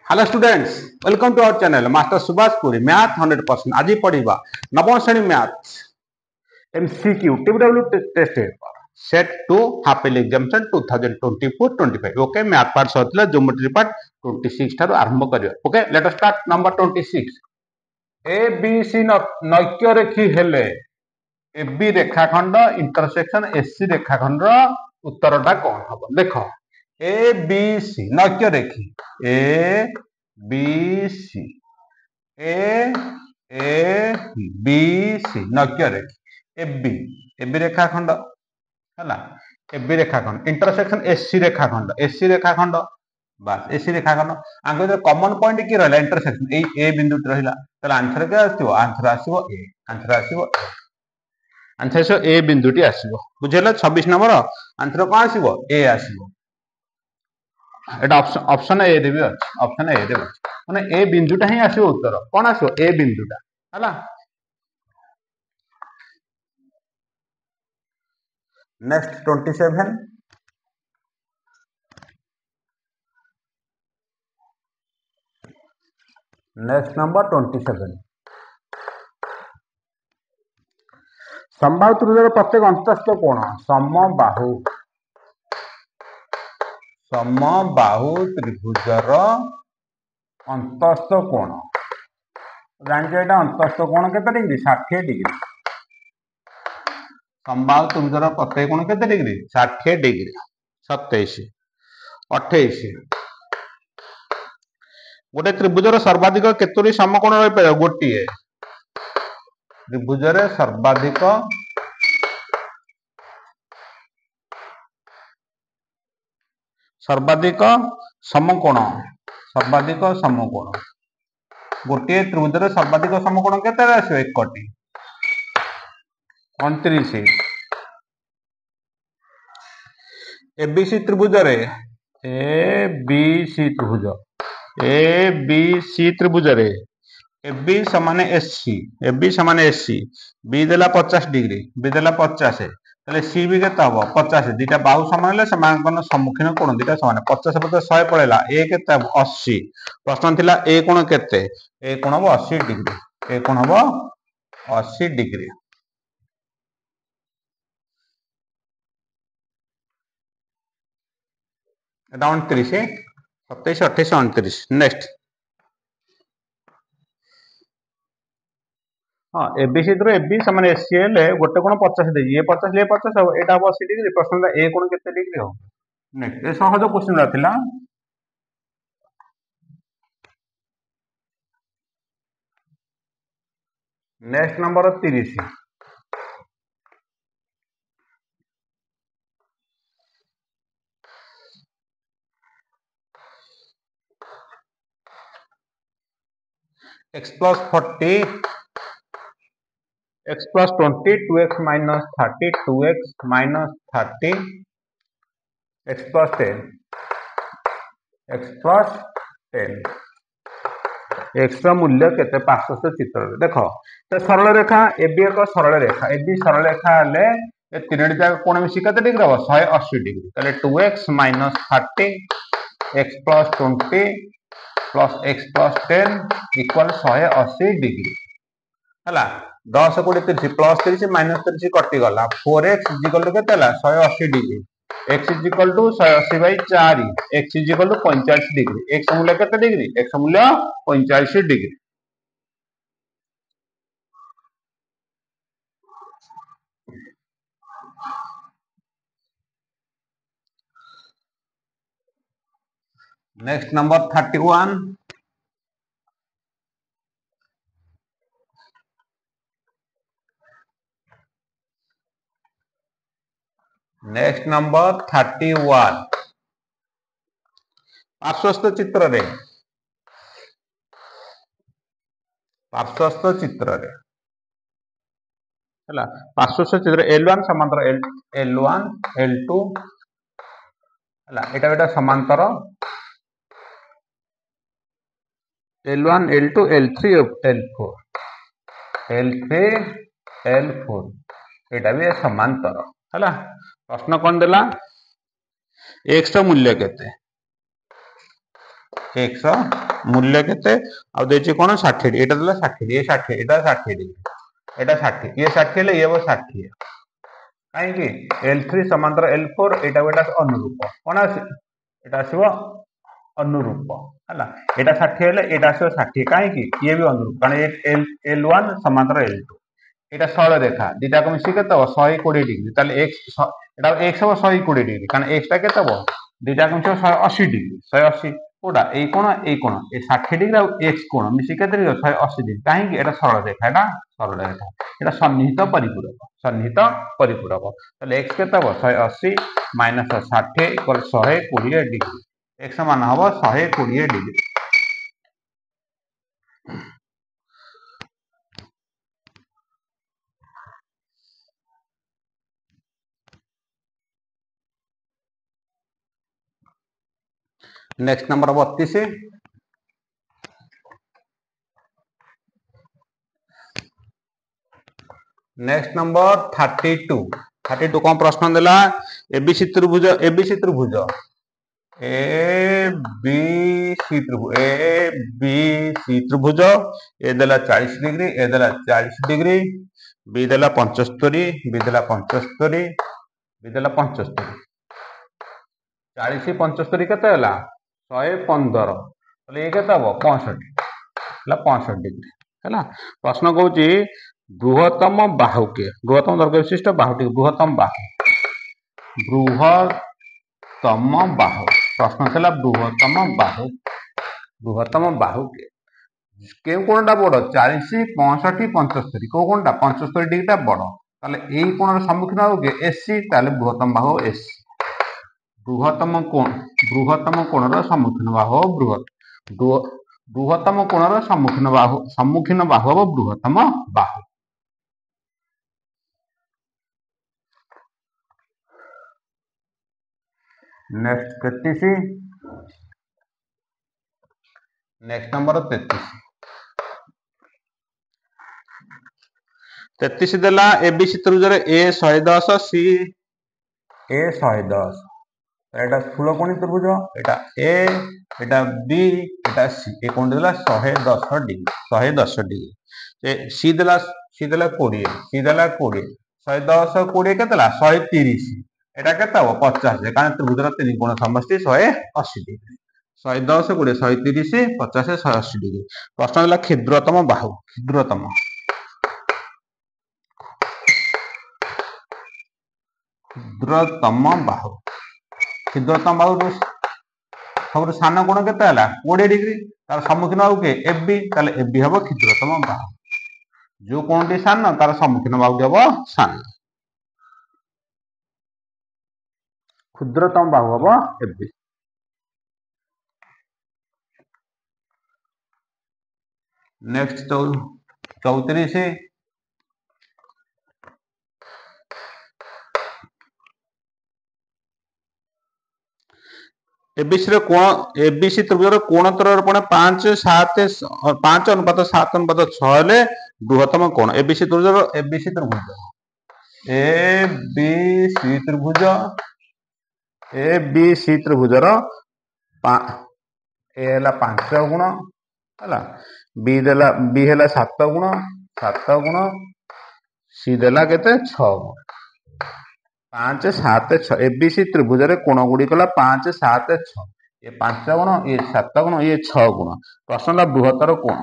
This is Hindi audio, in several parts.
Hello students, welcome to our channel master Subhash Puri math 100%। आज पढ़ा नवम श्रेणी math MCQ TW test paper set two half yearly examination 2024-25। Okay, math part sir geometry part 26 ठार आरंभ करिया। Okay, let us start. Number 26, A B C नैक्य रेखी हेले ए बी रेखाखंड इंटरसेक्शन एसी रेखाखंड उत्तरटा कौन हम? देख, ए बी सी नैक्य रेखी A B C A B C नैक्य रेखी ए बी रेखाखंड है ए बी रेखाखंड इंटरसेक्शन एसी रेखाखंड बास एसी रेखाखंड आगे कॉमन पॉइंट की रहा इंटरसेक्शन ए बिंदु रहा आंसर क्या आंसर आसो ए आंसर आसो आंसर ए बिंदुटी आसो बुझेगा। 26 नंबर आंसर कौन आसो ए आसो। एटा ऑप्शन ए देबी अछि, ऑप्शन ए देबी माने ए बिंदुटा ही आसो उत्तर कौन आसो ए बिंदुटा हला। नेक्स्ट 27, नेक्स्ट नंबर 27, समबाहु त्रिभुजर प्रत्येक अंतस्थ कोण समबाहु त्रिभुजर अंतस्थ कोण जानते एटा अंतस्थ कोण केते डिग्री 60 डिग्री। समबाहु त्रिभुजर प्रत्येक कोण केते डिग्री 60 डिग्री 27 28। गोटे त्रिभुजर सर्वाधिक केतोटी समकोण रही पारे गोटिए त्रिभुजर सर्वाधिक समकोण गोटे त्रिभुजर सर्वाधिक समकोण केते आसो 1 29। एबीसी त्रिभुजर एबीसी त्रिभुजर एबी समान एसी बी देला 50 डिग्री बी देला 50 ताले सी भी केते हबो 50 दीटा बाहु समान ले समान सम्मुखीन कोण दीटा समान 50 50 100 पड़ेला ए केते 80। प्रश्न थिला ए कोण केते ए कोण हबो 80 डिग्री ए कोण हबो 80 डिग्री। एटा 29 27 28 29। नेक्स्ट हाँ एबीसी एबी समान एसी हेले गोटे कोण 50 देजी ए 50 ले 50 हो एटा 80 डिग्री। प्रश्न ए कोण केते डिग्री हो? नेक्स्ट ए सहज क्वेश्चन राथिला। Next number 30, x plus 40 x plus 20 2x minus 30 2x minus 30 x plus 10 x plus 10 x मूल्य केते पार्श्वस्थ चित्र देख तो सरल रेखा एबी एक सरल रेखा एबी सरल रेखा हेले ए तीनटी जाक कोण मिसी केते डिग्री हो 180 डिग्री ताले 2x minus 30 x plus 20 plus x plus 10 equal 180 degree हला। 10 कोड़ी 30 प्लस 30 माइनस 30 कटि गला 4x इक्वल टू केते हला 180 degree x equal to 180 by 4 x equal to 45 degree x मूल्य केते डिग्री x मूल्य 45 degree. Next number 31, next number 31 पार्श्वस्थ चित्र रे हला पार्श्वस्थ चित्र L1 समांतर L1 L2 हला एटा बेटा समांतर L1 L2 L3 L4 एटा भी समांतर हला। प्रश्न कौन देला x मूल्य केते एक्स मूल्य केते आ देछि कोन 60 एटा देला 60 ये 60 एटा 60 डिग्री एटा 60 ये 60 ले ये 60 काहे कि L3 समांतर L4 एटा बेटा अनुरूप कोन आसी एटा आसीबो अनुरूप हला एटा 60 हेले एटा आसीबो 60 काहे कि ये भी अनुरूप कारण L1 समांतर L2 एटा सरल रेखा दिटा को मिसी केते हो 120 डिग्री ताले x एटा x हो 120 डिग्री कारण x टा केते हो दिटा को मिसी 180 डिग्री 180 कोडा ए कोण ए 60 डिग्री आ x कोण मिसी केते 180 डिग्री काहे कि एटा सरल रेखा एटा सन्निहित परिपूरक ताले x केते हो 180 माइनस 60 इक्वल 120 डिग्री x मान हबो 120 degree next number 32 next number 32 कौन प्रश्न देला एबीसी त्रिभुज ए बी सी त्रिभुज ए देला 40 डिग्री ए देला 40 डिग्री बी देला 75 बी देला 75 बी देला 75 40 75 केते होला 115 तले ये केते हो 65 हला 65 डिग्री हला प्रश्न कहूची बृहत्तम बाहु के बृहत्तम दर्घ्य विशिष्ट बाहुटी बृहत्तम बाहु प्रश्न थला बृहत्तम बाहु के के कोणटा बड़ 40 65 75 को कोणटा 75 डिग्री बड़ ताले एई कोणर सम्मुखीन हो के एससी ताले बृहत्तम बाहु एससी बृहत्तम कोणर सम्मुखीन बाहु बृहत्तम कोणर सम्मुखीन बाहु बृहत्तम बाहु नेक्स्ट 33 नेक्स्ट नंबर 33 देला एबीसी त्रिभुज ए 110 सी ए 110 एटा स्थूलकोणी त्रिभुज एटा ए एटा बी एटा सी ए कोण देला 110 डिग्री सी देला 20 सी देला 20 110 20 केतला 130 एटा केता हो 50 कारण त्रिभुजर तीन कोण समष्टि 180 डिग्री 110 20 130 50 180 डिग्री प्रश्न देला क्षुद्रतम बाहु क्षुद्रतम बाहु सब सान कोण केते 20 डिग्री तार सम्मुखीन हो के एबी ताले एबी हबो क्षुद्रतम बाहु जो कोणटी सान तार सम्मुखीन बाहु हबो सान क्षुद्रतम बाहु हबो एबी नेक्स्ट 34 एबीसी त्रिभुज कोणतर 5 7 5 अनुपात 7 अनुपात 6 हेले बृहत्तम कोण एबीसी त्रिभुज ए बी सी त्रिभुजर ए हला 5 गुण हला बी हला 7 गुण सी देला केते 6 गुण 5 7 6 एबीसी त्रिभुज रे कोण गुडी कला 5 7 6 ये 5 गुण ये 7 गुण ये 6 गुण प्रश्न ला बृहत्तर कोण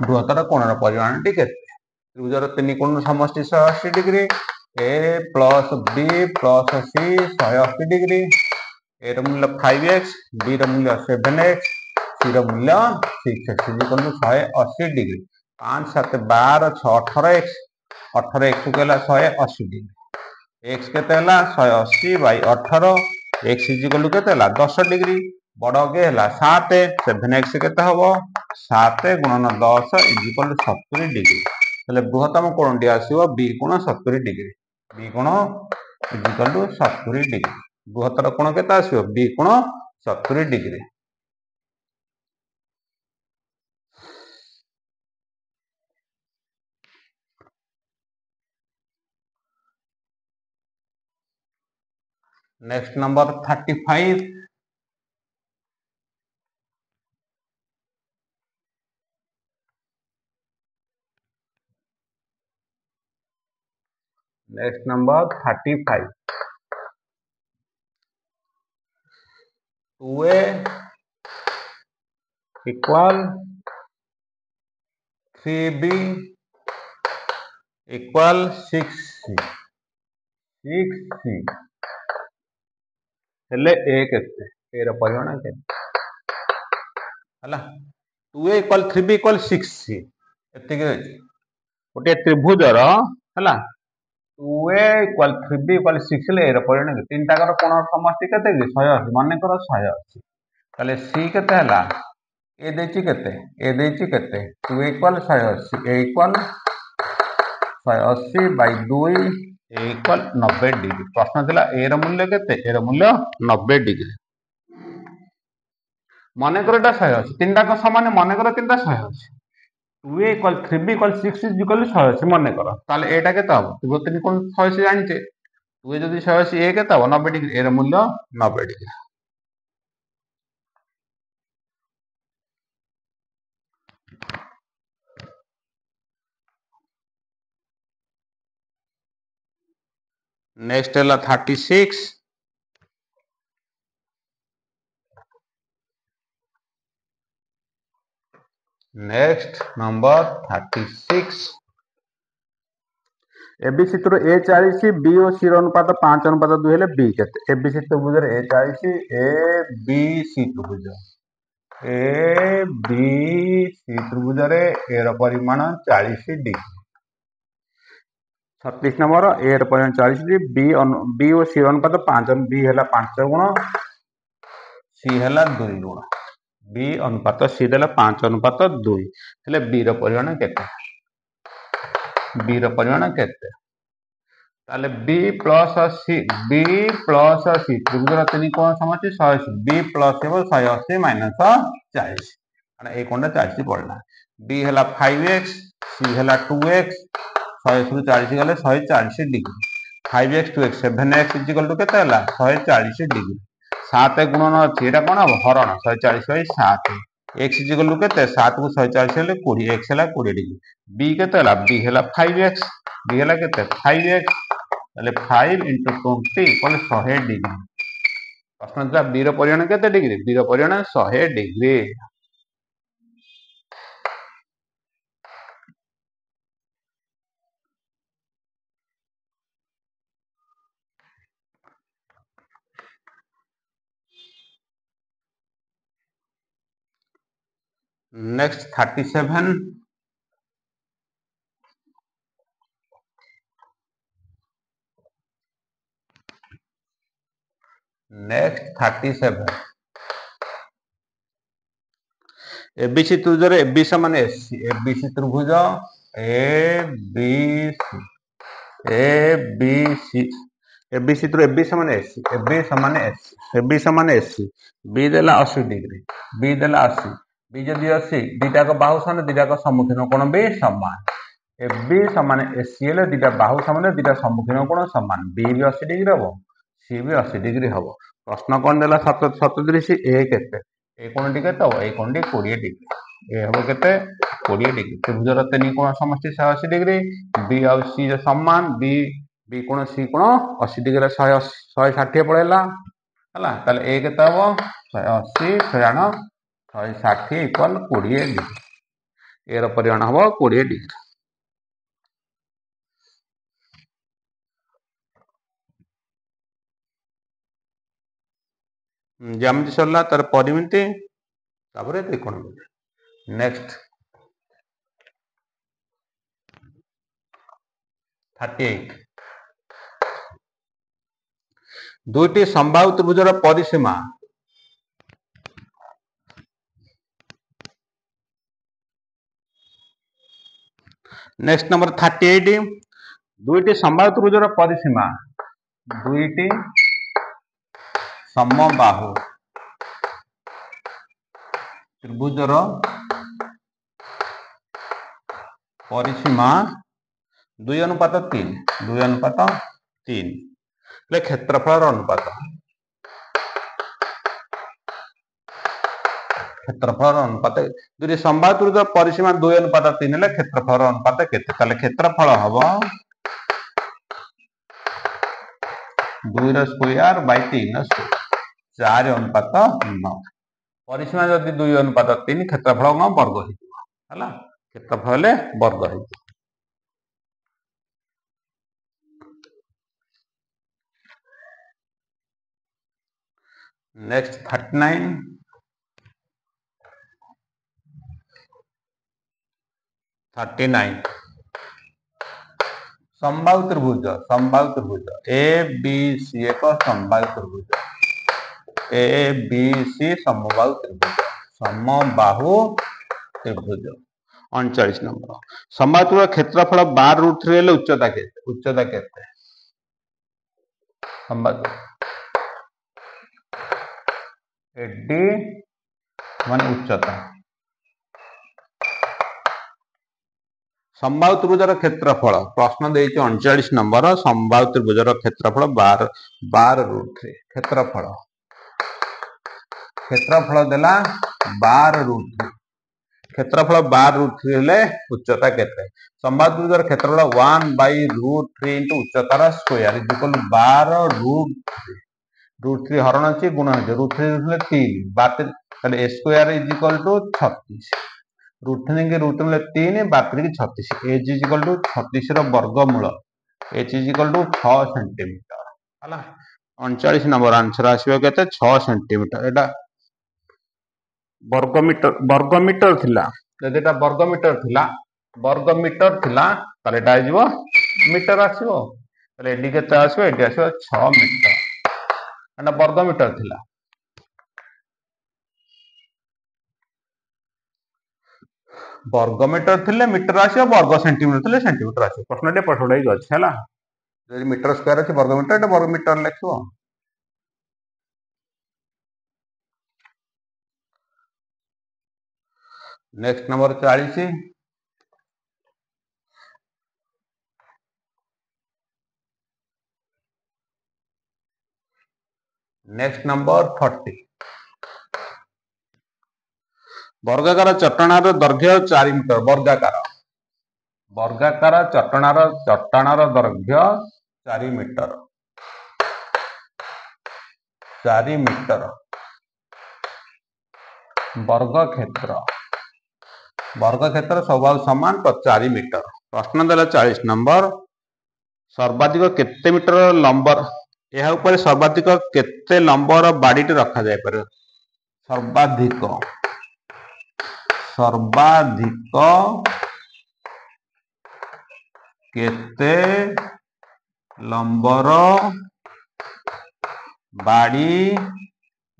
बृहत्तर कोणर परिमाण केते त्रिभुजर तीन कोण समष्टि 180 डिग्री ए प्लस बी प्लस सी 180 डिग्री ए र मूल्य 5x बी र मूल्य 7x सी र मूल्य 6x equal to 180 degree 5 7 12 6 18x 18x कहला 180 डिग्री x केते हला 180 बाय 18 x इक्वल टू केते हला 10 डिग्री बड़ के हला 7 7x केते हबो 7 गुणन 10 इक्वल टू 70 डिग्री तले बृहत्तम कोणटी आसीबो b कोण 70 डिग्री b कोण इक्वल टू 70 डिग्री बृहत्तर कोण केते आसीबो b कोण 70 degree next number 35। Next number 35। 2a equal 3b equal 6c। 6c हेले a केते a रो परिमाण केते हला 2a equal 3b equal 6c एते के गोटे त्रिभुजर हला 2a इक्वल 3b इक्वल 6 ले a रो परिमाण केते तीन टाकर कोण समष्टि केते कि 180 माने कर 180 ताले c केते हला ए देछि केते 2 equal 180 a equal 180 by 2 a equal 90 degree. प्रश्न थिला a रो मूल्य केते a रो मूल्य 90 डिग्री। माने कर एटा 180 तीन टाक समान माने कर तीनटा 180 2a equal 3b equal 6 equal 180 माने कर ताले एटा केते हबो तू गोते कोन 180 जानिते 2a जदी 180 a केते हबो 90 डिग्री a रो मूल्य 90 डिग्री। नेक्स्ट है 36। Next number 36। एबीसी तो ए 40 बी और सी अनुपात 5 अनुपात 2 हेले बी केते एबीसी त्रिभुज ए 40 ए बी सी त्रिभुज ए बी सी त्रिभुज रे ए रो परिमाण 40 डिग्री। 36 नंबर ए रो परिमाण 40 डिग्री बी और सी अनुपात 5 बी हैला 5 गुण सी हैला 2 गुण बी अनुपात सी देला 5 अनुपात 2 हेले बी रो परिमाण केते बी रो परिमाण केते ताले बी प्लस सी त्रिभुज तीन कोण समष्टि 180 बी प्लस 180 माइनस 40 माने ए कोणटा 40 पड़ला बी हैला 5x सी हैला 2x 180 रु 40 गले 140 degree 5x 2x 7x equal to केते हैला 140 डिग्री 7 गुणन अछि एटा कोन हबो हरण 140 बाई 7 x इक्वल टू केते 7 को 140 हेले 20 x हैला 20 डिग्री b केते हैला b हैला 5x b हैला केते 5x ताले 5 * 20 इक्वल 100 डिग्री। प्रश्न था b रो परिमाण केते डिग्री b रो परिमाण 100 डिग्री। नेक्स्ट 37। नेक्स्ट 37 एबीसी त्रिभुज रे एबी समान एसी एबीसी त्रिभुज एबीसी एबीसी तो एबी समान एसी एबी समान एसी बी देला 80 डिग्री बी देला 80 बी जदी 80 दीटा को बाहु समान दीटा को सम्मुखीन कोण भी समान एबी समान एसी हेले दीटा बाहु समान दीटा सम्मुखीन कोण समान बी भी 80 डिग्री हबो सी भी 80 डिग्री हबो। प्रश्न कोण देला 37 ए केते ए कोणटी केते हबो ए कोणटी 20 डिग्री ए हबो केते 20 डिग्री त्रिभुजर तीन कोण समष्टि 180 डिग्री बी आ सी समान बी बी कोण सी कोण 80 डिग्री 160 पळेला हला ताले ए केते हबो 180 160 160 इक्वल 20 डिग्री ए रो परिमाण हबो 20 डिग्री। ज्यामिति सरला तार परिमिति तापरे त्रिकोणमिति। नेक्स्ट 38 दुईटी संभाव्य त्रिभुजर परिसीमा नेक्स्ट नंबर 38 दुईटी संभाव्य त्रिभुजर परिसीमा दुईटी समबाहु त्रिभुजर परिसीमा 2 अनुपात 3 2 अनुपात 3 क्षेत्रफल अनुपात क्षेत्रफल अनुपात दुई संभाव्य परिसीमा 2:3 हेले क्षेत्रफल अनुपात केते ताले क्षेत्रफल हबो 2 स्क्वायर बाय 3 स्क्वायर 4:9 परिसीमा जदि 2:3 क्षेत्रफल वर्ग है क्षेत्रफल वर्ग है। नेक्स्ट 39 संभाव्य त्रिभुज ए बी सी एक संभाव्य त्रिभुज ए बी सी समबाहु त्रिभुज समबाहु त्रिभुज 39 नंबर संभाव्य क्षेत्रफल 12√3 उच्चता केते संभाव्य एडी मान उच्चता संभाव्य त्रिभुजर क्षेत्रफल प्रश्न देइछ 39 नंबर संभाव्य त्रिभुजर क्षेत्रफल 12√3 क्षेत्रफल देला 12√3 क्षेत्रफल 12√3 हेले उच्चता केते संभाव्य त्रिभुजर क्षेत्रफल 1/√3 इनटू उच्चतार स्क्वायर इज इक्वल 12√3 √3 हरण अछि गुण अछि √3 हेले 3 बात ताले स्क्वायर इज इक्वल टू 36 √3 के √3 ले 3 बात की 36 एच इज इक्वल टू 36 रो वर्गमूल H is equal to 6 centimetre हला 39 नंबर आंसर आसीबो केते 6 सेंटीमीटर एटा वर्गमीटर थिला जदि एटा वर्गमीटर थिला ताले एटा आइबो मीटर आसीबो ताले एडी केते आसीबो एडी आसीबो 6 मीटर एटा वर्गमीटर थिला वर्गमीटर थिले मीटर आसीबो वर्ग सेंटीमीटर थिले सेंटीमीटर आसीबो प्रश्न डे पठोडै गछ हैला जदि मीटर स्क्वायर अछि वर्गमीटर एटा वर्गमीटर लिखबो। नेक्स्ट नंबर 40 नेक्स्ट नंबर 40 वर्गाकार चट्टाणार दैर्घ्य 4 मीटर वर्गाकार चट्टाणार दैर्घ्य 4 मीटर 4 मीटर वर्ग क्षेत्र सब समान 4 मीटर प्रश्न देला 40 नंबर सर्वाधिक केते मीटर लंबर यह ऊपर सर्वाधिक केते लंबर बाड़ी रखा जाय पर सर्वाधिक केते लंबर बाड़ी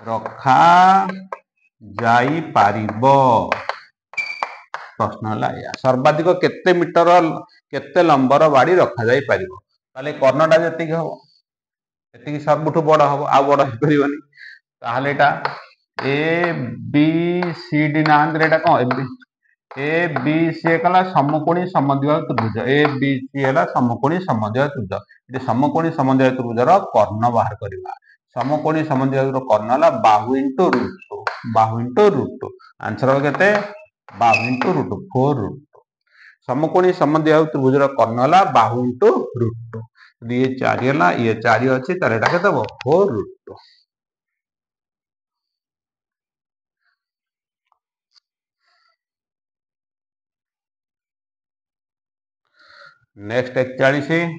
रखा जाई पारिबो प्रश्न है सर्वाधिक केते मीटर केते लंबर बाड़ी रखा जाई पारिबो ताले कर्णटा जति हम एति सबठु बड़ हम आ बड़ हो परिबनी ताले एटा ए बी सी डी नांद एटा कोन ए बी सी कला समकोणी समद्विबाहु त्रिभुज ए बी सी हला समकोणी समद्विबाहु त्रिभुज एटी समकोणी समद्विबाहु त्रिभुजर कर्ण बाहर करबा समकोणी समद्विबाहु कर्ण हला बाहु इनटू रूट आंसर हो केते बाहु इनटू रूट 4 रूट समकोणी समद्विबाहु त्रिभुजर कर्ण हला बाहु इनटू रूट ये 4 हला ये 4 अछि ताले एटा केते 4 root. Next 41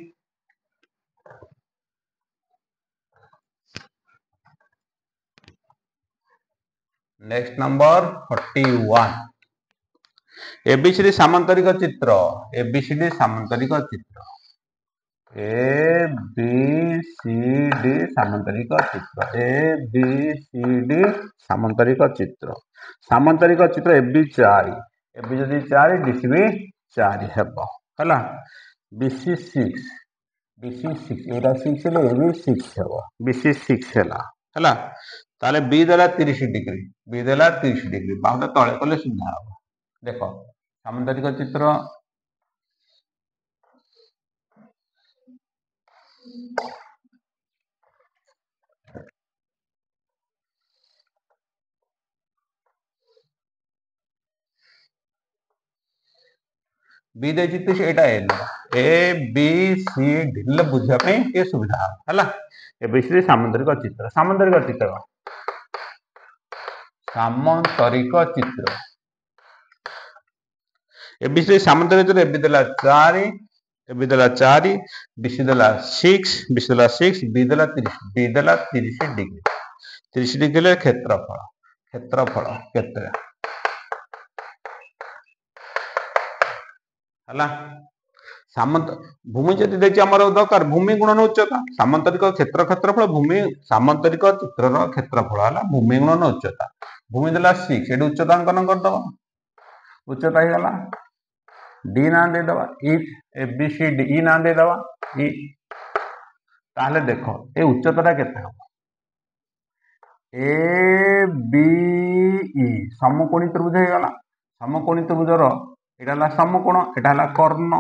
next number 41 ABCD सामांतरिक चित्र एबीसीडी सामांतरिक चित्र ए बी सी डी सामांतरिक चित्र ए बी सी डी सामांतरिक चित्र एबी 4 एबी जदी 4 डीसी भी 4 हेबो हला बीसी 6 एटा 6 ले एबी 6 हेबो बीसी 6 हला ताले बी देला 30 डिग्री बाहुटा तळे कले सुधा हो देखो सामांतरिक चित्र बी दे 30 एटा एन ए बी सी डी ले बुझिया पे ये सुविधा हला ए बेसिस सामुद्रिक चित्र सामुद्रिक चित्र ए बेसिस सामुद्रिक चित्र ए बी देला 4 ए बी देला 4 बी सी देला 6 बी सी देला 6 बी देला 30 डिग्री 30 डिग्री क्षेत्रफल केते हला सामंत भूमि जति देखि हमर दरकार भूमि गुणन उच्चता सामंतरिक क्षेत्रफल भूमि सामंतरिक चित्रर क्षेत्रफल हला भूमि गुणन उच्चता भूमि देला 6 एडी उच्चता अंकन कर दबा उच्चता ही गला डी ना दे दबा ई ए बी सी डी ई ना दे दबा ई ताहले देखो ए उच्चताटा केते हो ए बी ई समकोणी त्रिभुज हे गला समकोणी त्रिभुजर एटा हला समकोण एटा हला कर्ण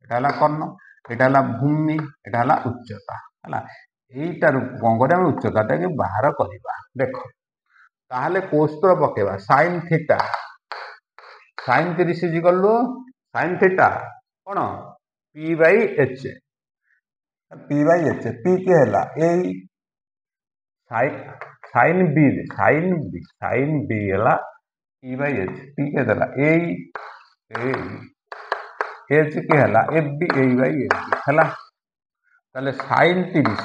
एटा हला कर्ण एटा हला भूमि एटा हला उच्चता हला एटार कोन करे हम उच्चताटा के बाहर करबा देखो ताहले कोष्त्र पकेबा sin theta sin 30 equal to sin theta कोन p बाय h p के हला ए sin b हला p बाय h p के दला ए एच के हला F B A by A हला ताले sin 30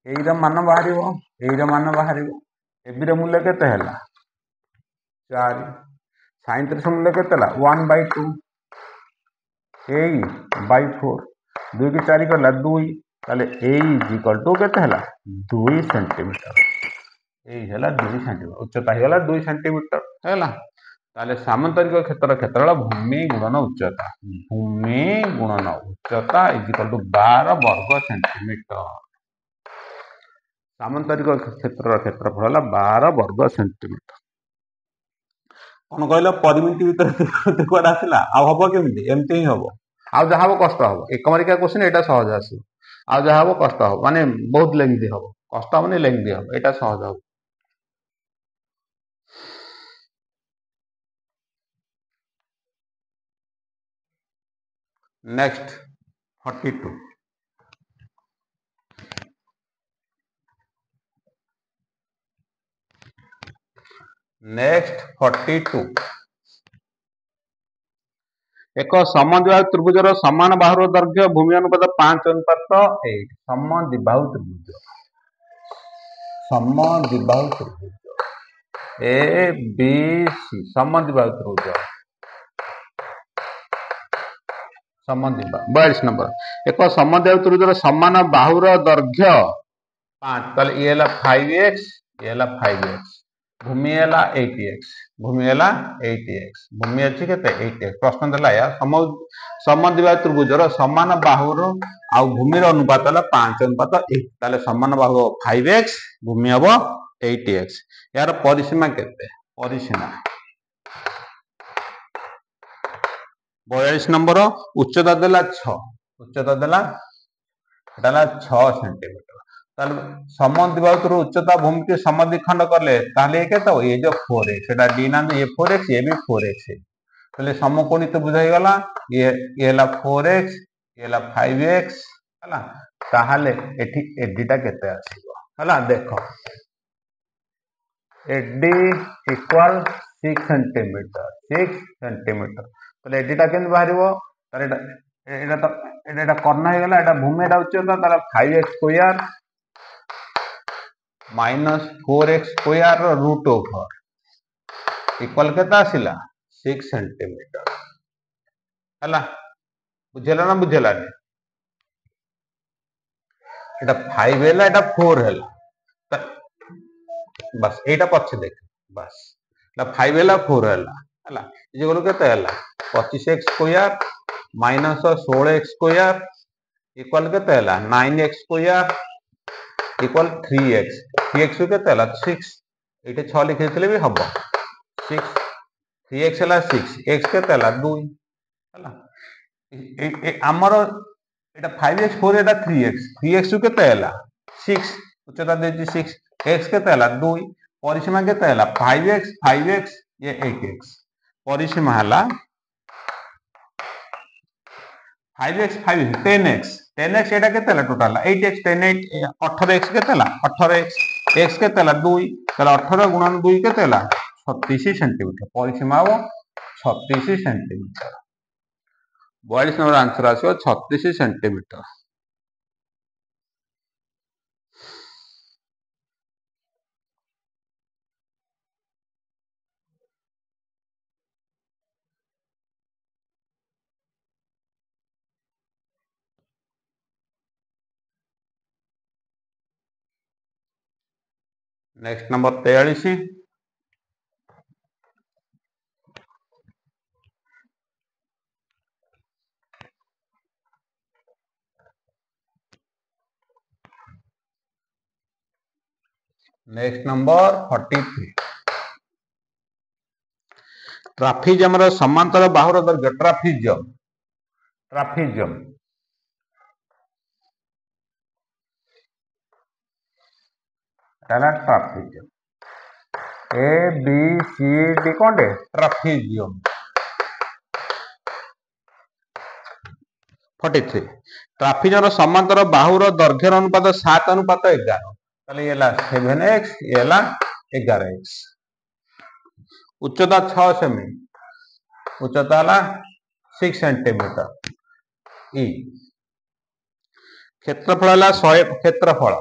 एइर मान बाहरिबो एबी रे मूल्य केते हला 4 sin 30 मूल्य केते हला 1/2 ए बाय 4 2 के 4 करला 2 ताले ए इक्वल टू केते हला 2 सेंटीमीटर ए हला 2 सेंटीमीटर उच्चता हला 2 सेंटीमीटर हला ताले सामंतरिक क्षेत्र भूमि गुणन उच्चता इक्वल टू 12 वर्ग सेंटीमीटर सामंतरिक क्षेत्रफल 12 वर्ग सेंटीमीटर कौन कहला परिमिति भीतर कुआडा आसिला आ हबो केमिति एमते ही हबो आ जहा हबो कष्ट हबो एक मार्किया क्वेश्चन एटा सहज आसी आ जहा हबो कष्ट हबो माने बहुत लेंथी हबो कष्ट माने लेंथी हबो एटा सहज हबो नेक्स्ट 42 नेक्स्ट 42 एक समद्विबाहु त्रिभुजर समान बाहुर दैर्घ्य भूमि अनुपात 5:8 समद्विबाहु त्रिभुज ए बी सी समद्विबाहु त्रिभुज 42 नंबर एक समद्विबाहु त्रिभुजर समान बाहुर दैर्घ्य 5 ताले ये हला 5x ये हला 5x भूमि हला 8x भूमि अछि केते 8x प्रश्न देला या समद्विबाहु त्रिभुजर समान बाहुर आ भूमि रो अनुपात हला 5:1 ताले समान बाहु 5x भूमि हबो 8x यार परिसीमा केते परिसीमा 42 नंबर उच्चता देला 6 सेंटीमीटर ताले समद्विबाहु उच्चता भूमि के समद्विखंड करले ताले केते हो ये जो 4x सेटा डी ना ये 4x ये भी 4x है ताले समकोणी तो बुझाई गला ये हला 4x ये हला 5x हला ताहाले एठी एडीटा केते आसीबो हला देखो एडी इक्वल 6 सेंटीमीटर ताले एडीटा केन बाहरिबो ताले एटा कर्ण हे गला एटा भूमि एटा उच्चता ताला 5x square minus 4x square root over equal केता आसिला 6 सेंटीमीटर हला बुझेला ना बुझेला एटा 5 हेला एटा 4 हेला बस एटा पछे देख बस एटा 5 हेला 4 हेला हला जे गलो केते हेला 25x square minus 16x square equal केते हेला 9x स्क्वायर इक्वल 3x केते हेला 6 एटे 6 लिखिथिले भी हबो 6 3x हेला 6 x केते हेला 2 हला हमर एटा 5x 4 एटा 3x केते हेला 6 उच्चता देछि 6 x केते हेला 2 परिसीमा केते हेला 5x ये 8x परिसीमा हला 5x 5 10x 10x एटा केते हला टोटल 8x 10 8 18x केते हला 18x x केते हला 2 ताले 18 गुणन 2 केते हला 36 सेंटीमीटर परिसीमा हो 36 सेंटीमीटर 42 नंबर आंसर आसो 36 centimetre. Next number 43 next number 43 ट्राफिजम रो समांतर बाहुर दैर्घ्य ट्राफिजम ट्राफिजम ए बी सी डी कोंडे ट्राफिजियम 43 ट्राफिजम समांतर बाहुर दैर्घ्य अनुपात 7:11 ताले येला 7x येला 11x उच्चता 6 सेमी उच्चता ला 6 सेंटीमीटर ई क्षेत्रफल ला 100 क्षेत्रफल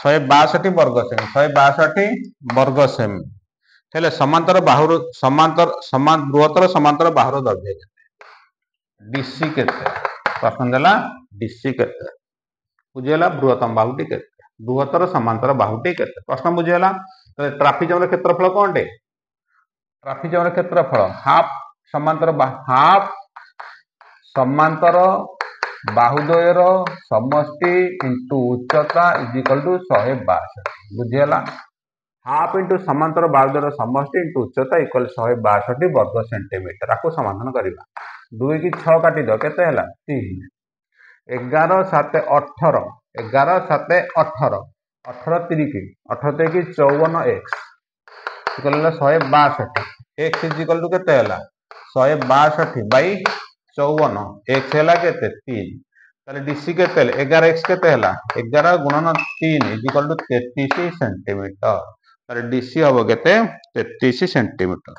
162 वर्ग सेमी 162 वर्ग सेमी हेले समांतर बाहुर समांतर समान बृहत्तर समांतर बाहुर दैर्घ्य केते डीसी केते प्रश्न देला डीसी केते बुझेला बृहत्तम बाहुटी केते बृहत्तर समांतर बाहुटी केते प्रश्न बुझेला ट्राफिजम क्षेत्रफल कोनटे ट्राफिजम क्षेत्रफल हाफ समांतर बाहुद्वयर समष्टि इंटू उच्चता इज इक्वल टू 162 बुझेला हाफ इंटू समांतर बाहुद्वयर समष्टि इंटू उच्चता इक्वल 162 वर्ग सेंटीमीटर आपको समाधान करबा 2 की 6 काटी दो केते हला 3 11 7 18 11 7 18 18 3 की 18 की 54x equal 162 x is equal to केते हला 162 बाई 54 x हला केते 3 ताले डीसी केते 11x केते हला 11 गुणन 3 इज इक्वल टू 33 सेंटीमीटर ताले डीसी हबो केते 33 सेंटीमीटर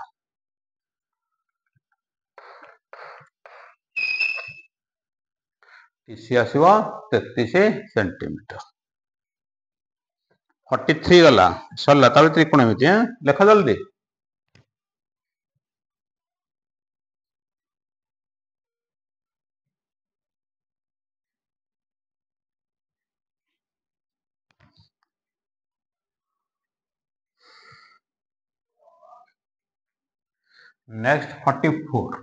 डीसी आसीबो 33 सेंटीमीटर 43 गला सरला ताले त्रिकोणमिति लेख जल्दी next 44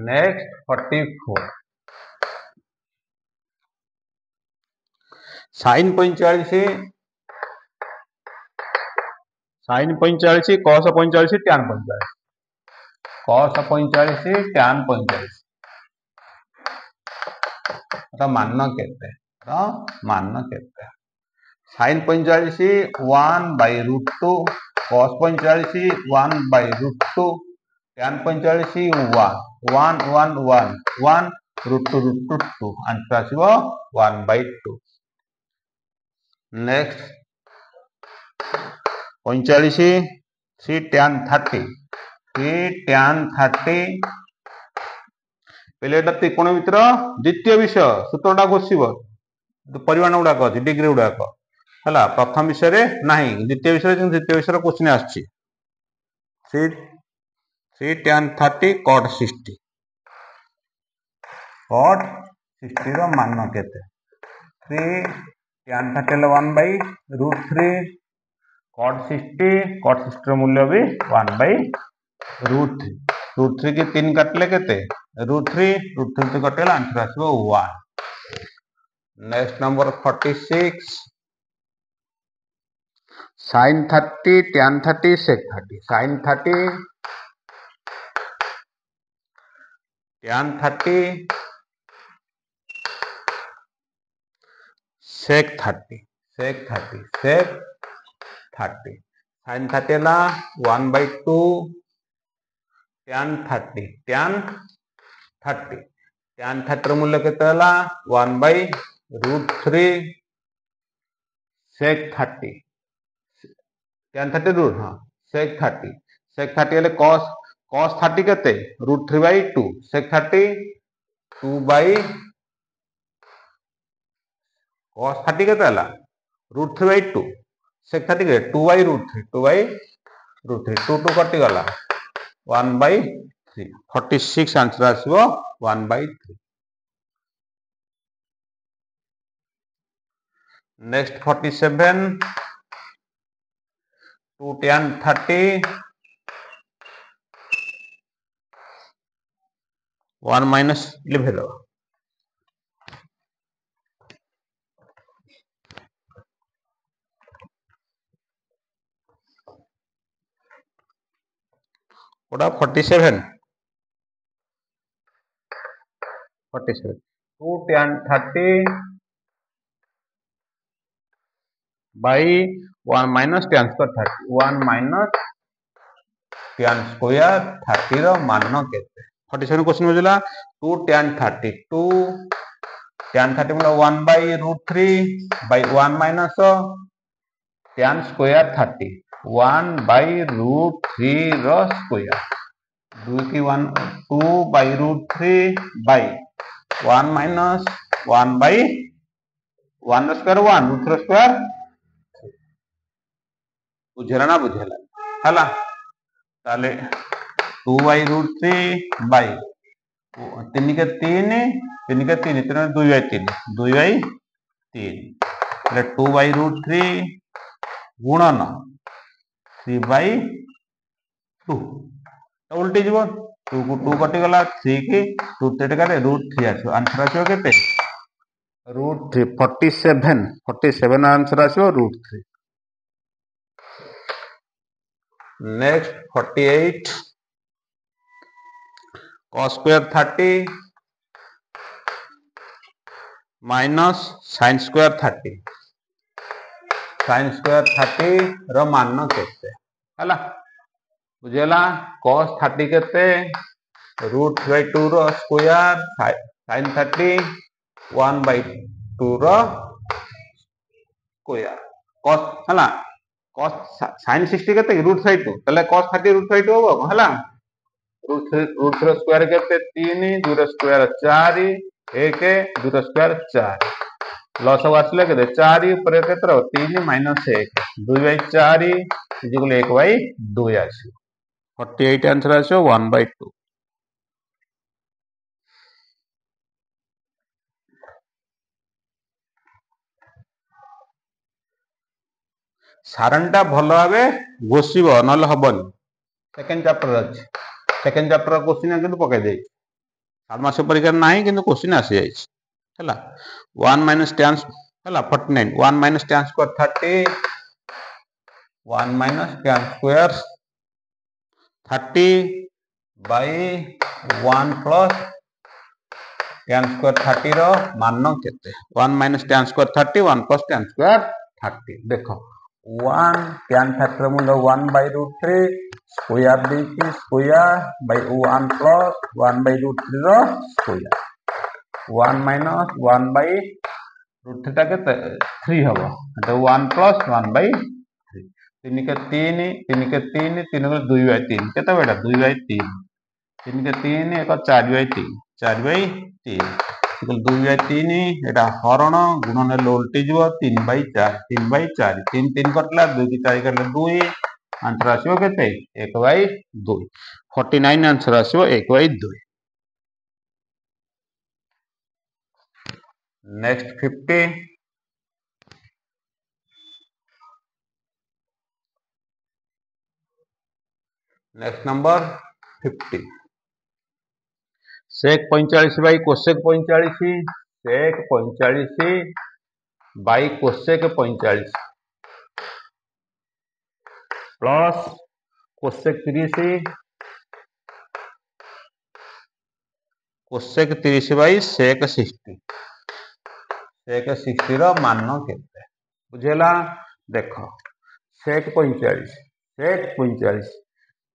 next 44 sine 45 sine 45 cos 45 tan 45 cos 45 tan 45 तो मान केते तो मान केते sin 45 1/√2 cos 45 1/√2 tan 45 1 1 1 1 √2 आंसर आसीबो 1/2 नेक्स्ट 45 सी tan 30 पहले एटा त्रिकोणमितिर द्वितीय विषय सूत्रटा घोषिबो परिमाण गुडाक अछि डिग्री गुडाक हला प्रथम विषय रे नाही द्वितीय विषय क्वेश्चन आछि सी tan 30 cot 60 रो मान केते 3 tan 30 ले 1/√3 cot 60 रो मूल्य भी 1/√3 √3 के 3 काटले केते √3 से कटेला answer आसीबो 1 next number 46 sin 30 tan 30 sec 30 sin 30 tan 30 sec 30 sin 30 ହେଲା 1/2 tan 30 tan 30 ର ମୂଲ୍ୟ କେତେ ହେଲା 1/√3 sec 30 tan 30 root sec 30 ହେଲେ cos 30 କେତେ √3/2 sec 30 cos 30 କେତେ ହେଲା √3/2 sec 30 କେତେ 2/√3 2 କଟି ଗଲା 1/3 46 आंसर आसीबो 1/3 नेक्स्ट 47 2 tan 30 1 minus लिखे दो Voda 47 2 tan 30 by 1 minus tan square 30 1 minus tan square 30 रो मान केते 47 क्वेश्चन बुझला 2 tan 30 2 tan 30 मतलब 1/√3 by 1 minus tan square 30 1/√3 रो स्क्वायर 2 की 1 2/√3 by 1 minus 1 by 1 रो स्क्वायर 1 रूट रो स्क्वायर बुझेला ना बुझेला हला ताले 2/√3 by 3 के 3 3 के 3 3 2/3 2/3 એટલે 2/√3 गुणन 3/2 उल्टी जीव 2 को 2 कटि गला 3 की 2 तेटकारे √3 आछो आंसर आछो केते √3 47 answer आछो √3 next 48 cos square 30 minus sin square 30 sin square 30 रो मान केते हला बुझेला cos 30 केते √2 रो स्क्वायर sin 30 1/2 रो स्क्वायर cos हला cos sin 60 केते √2 तले cos 30 √2 होबो हला √3 रो स्क्वायर केते 3 2 रो स्क्वायर 4 1 2 रो स्क्वायर 4 लॉस हो आसले केते 4 ऊपर केते रो 3 माइनस 1 2/4 इक्वल 1/2 आसी 48 आंसर आसो 1/2 सारणटा भलो भाबे गोसिबो नले हबनी सेकंड चैप्टर अछि सेकंड चैप्टर क्वेश्चन किंतु पकाई दे 7 मास परीक्षा नाही किंतु क्वेश्चन आसी जाई हला 1 minus tan हला 49 1 minus tan square 30 1 minus tan square 30 by 1 plus tan square 30 रो मान केते 1 minus tan square 30 1 plus tan square 30 देखो 1 tan 30 रो मूल्य 1/√3 स्क्वायर दी की स्क्वायर by 1 plus 1/√3 रो स्क्वायर 1 minus 1/√3 टा केते 3 हबो तो 1 plus 1/3 3 के 3 3 के 3 3 के 2/3 केते बेटा 2/3 3 के 3 एक 4/3 4/3 इक्वल 2/3 एटा हरण गुणन ले उल्टी जीव 3/4 3/4 3 3 कटला 2 की 4 कटला 2 आंसर आसीबो केते 1/2 49 आंसर आसीबो 1/2 next 50 next number 50 sec 45 by cosec 45 sec 45 by cosec 45 plus cosec 30 cosec 30 by sec 60 sec 60 रो मान केते बुझेला देख sec 45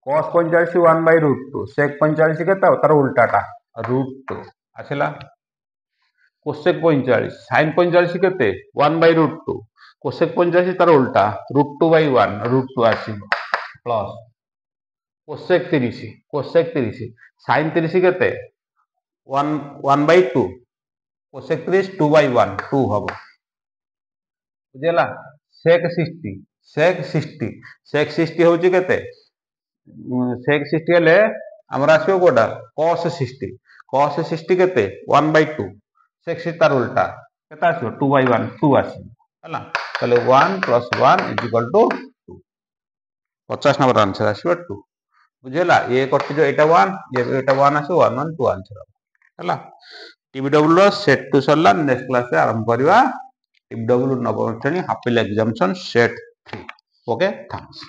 cos 45 1/√2 sec 45 केता तार उल्टाटा √2 आछला cosec 45 sin 45 केते 1/√2 cosec 45 तार उल्टा √2/1 √2 आसीबो प्लस cosec 30 sin 30 केते 1/2 cosec 30 2/1 2 हबो बुझेला sec 60 होची केते sec 60 हेले हमरा आसीबो कोडा cos 60 केते 1/2 sec 60 तार उल्टा केता आसीबो 2/1 2 आसीबो हला तले 1 + 1 = 2 50 नंबर आंसर आसीबो 2 बुझेला ये कटि जो एटा 1 ये एटा 1 आसीबो 1 1 2 आंसर हला टीबीडब्ल्यू रो सेट 2 सरला नेक्स्ट क्लास रे आरंभ करबा टीबीडब्ल्यू नवम श्रेणी हाफिल एग्जामिनेशन सेट 3 ओके थैंक्स